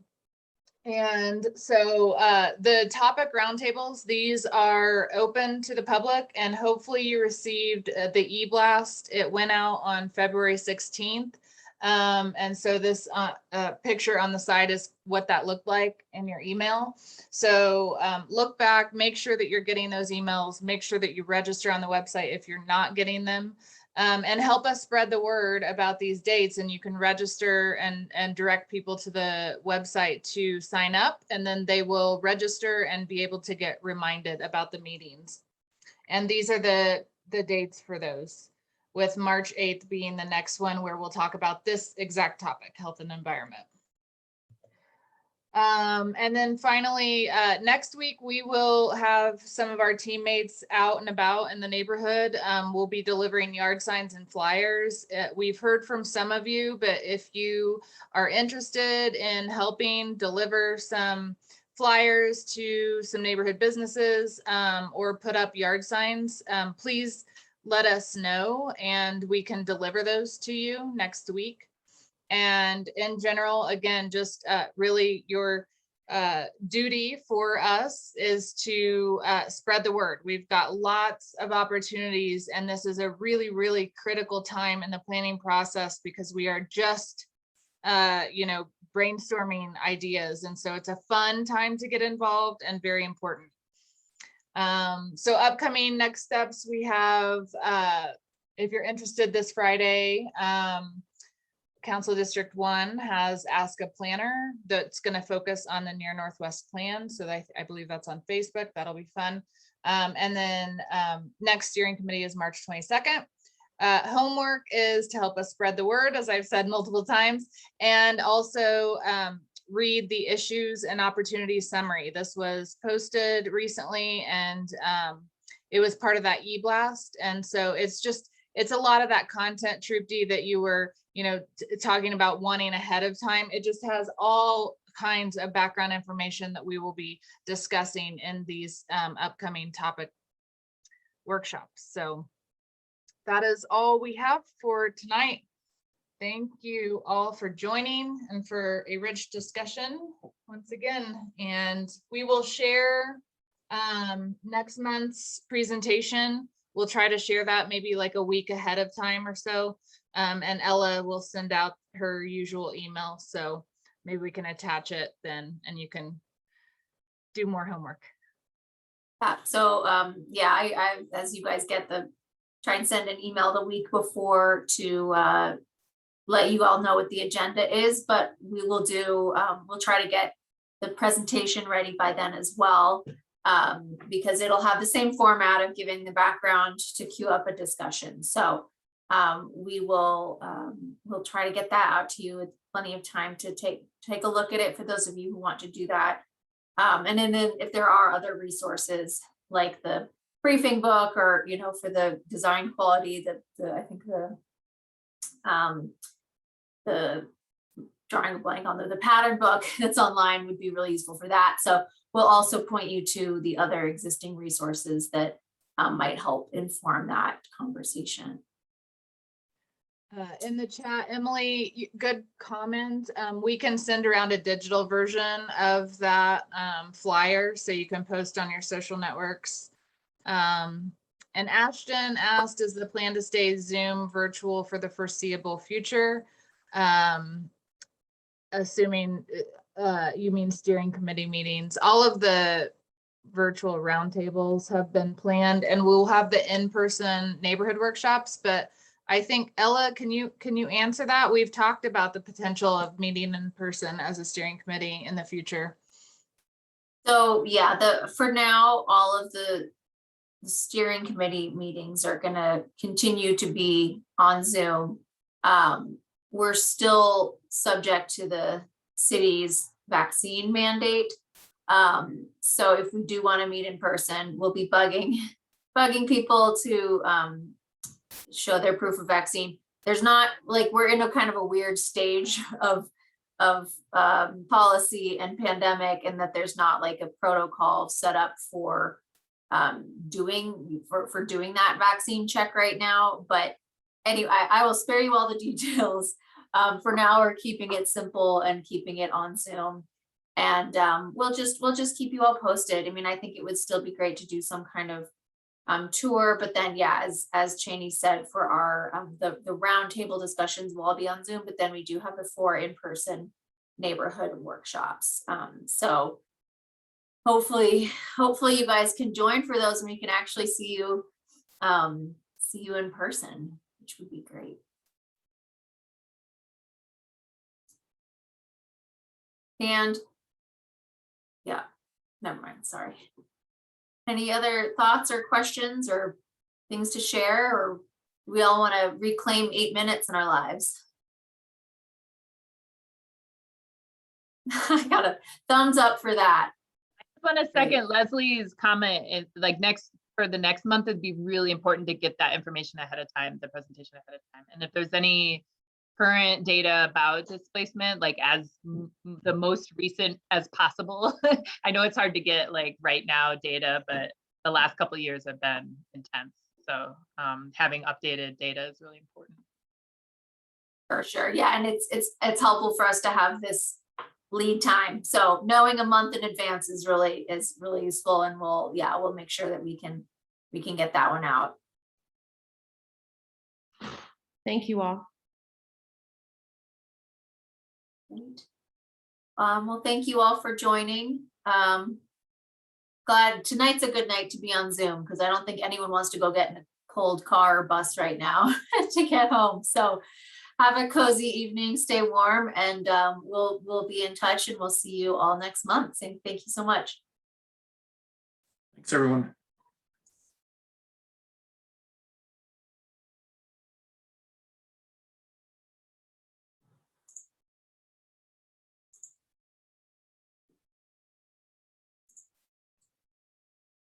so the topic roundtables, these are open to the public, and hopefully you received the e-blast. It went out on February 16th. And so this picture on the side is what that looked like in your email. So look back, make sure that you're getting those emails, make sure that you register on the website if you're not getting them, and help us spread the word about these dates. And you can register and direct people to the website to sign up, and then they will register and be able to get reminded about the meetings. And these are the dates for those, with March 8th being the next one, where we'll talk about this exact topic, health and environment. And then finally, next week, we will have some of our teammates out and about in the neighborhood. We'll be delivering yard signs and flyers. We've heard from some of you, but if you are interested in helping deliver some flyers to some neighborhood businesses, or put up yard signs, please let us know, and we can deliver those to you next week. And in general, again, just really your duty for us is to spread the word. We've got lots of opportunities, and this is a really, really critical time in the planning process because we are just, brainstorming ideas. And so it's a fun time to get involved and very important. So upcoming next steps, we have, if you're interested this Friday, Council District 1 has Ask a Planner that's going to focus on the Near Northwest Plan. So I believe that's on Facebook. That'll be fun. And then next steering committee is March 22nd. Homework is to help us spread the word, as I've said multiple times, and also read the issues and opportunities summary. This was posted recently, and it was part of that e-blast. And so it's a lot of that content, Troop D, that you were talking about wanting ahead of time. It just has all kinds of background information that we will be discussing in these upcoming topic workshops. So that is all we have for tonight. Thank you all for joining and for a rich discussion once again. And we will share next month's presentation. We'll try to share that maybe like a week ahead of time or so. And Ella will send out her usual email. So maybe we can attach it then and you can do more homework. So yeah, I as you guys get try and send an email the week before to let you all know what the agenda is, but we will do, we'll try to get the presentation ready by then as well, because it'll have the same format of giving the background to queue up a discussion. So we'll try to get that out to you with plenty of time to take a look at it for those of you who want to do that. And then if there are other resources like the briefing book or, for the design quality, I think the drawing a blank on the pattern book that's online would be really useful for that. So we'll also point you to the other existing resources that might help inform that conversation. In the chat, Emily, good comment. We can send around a digital version of that flyer so you can post on your social networks. And Ashton asked, is the plan to stay Zoom virtual for the foreseeable future? Assuming you mean steering committee meetings. All of the virtual roundtables have been planned, and we'll have the in-person neighborhood workshops, but I think, Ella, can you answer that? We've talked about the potential of meeting in person as a steering committee in the future. So yeah, for now, all of the steering committee meetings are going to continue to be on Zoom. We're still subject to the city's vaccine mandate. So if we do want to meet in person, we'll be bugging people to show their proof of vaccine. There's not, we're in a kind of a weird stage of policy and pandemic, and that there's not like a protocol set up for doing that vaccine check right now. But anyway, I will spare you all the details. For now, we're keeping it simple and keeping it on Zoom, and we'll just keep you all posted. I mean, I think it would still be great to do some kind of tour, but then yeah, as Cheney said, for our the roundtable discussions will all be on Zoom, but then we do have the 4 in-person neighborhood workshops. So hopefully you guys can join for those, and we can actually see you in person, which would be great. And yeah, never mind, sorry. Any other thoughts or questions or things to share, or do we all want to reclaim 8 minutes in our lives? I got a thumbs up for that. I just want to second Leslie's comment. For the next month, it'd be really important to get that information ahead of time, the presentation ahead of time. And if there's any current data about displacement, as the most recent as possible. I know it's hard to get right now data, but the last couple of years have been intense. So having updated data is really important. For sure, yeah, and it's helpful for us to have this lead time. So knowing a month in advance is really useful, and we'll make sure that we can get that one out. Thank you all. Great. Well, thank you all for joining. Glad tonight's a good night to be on Zoom, because I don't think anyone wants to go get in a cold car or bus right now to get home. So have a cozy evening, stay warm, and we'll be in touch, and we'll see you all next month. So thank you so much. Thanks, everyone.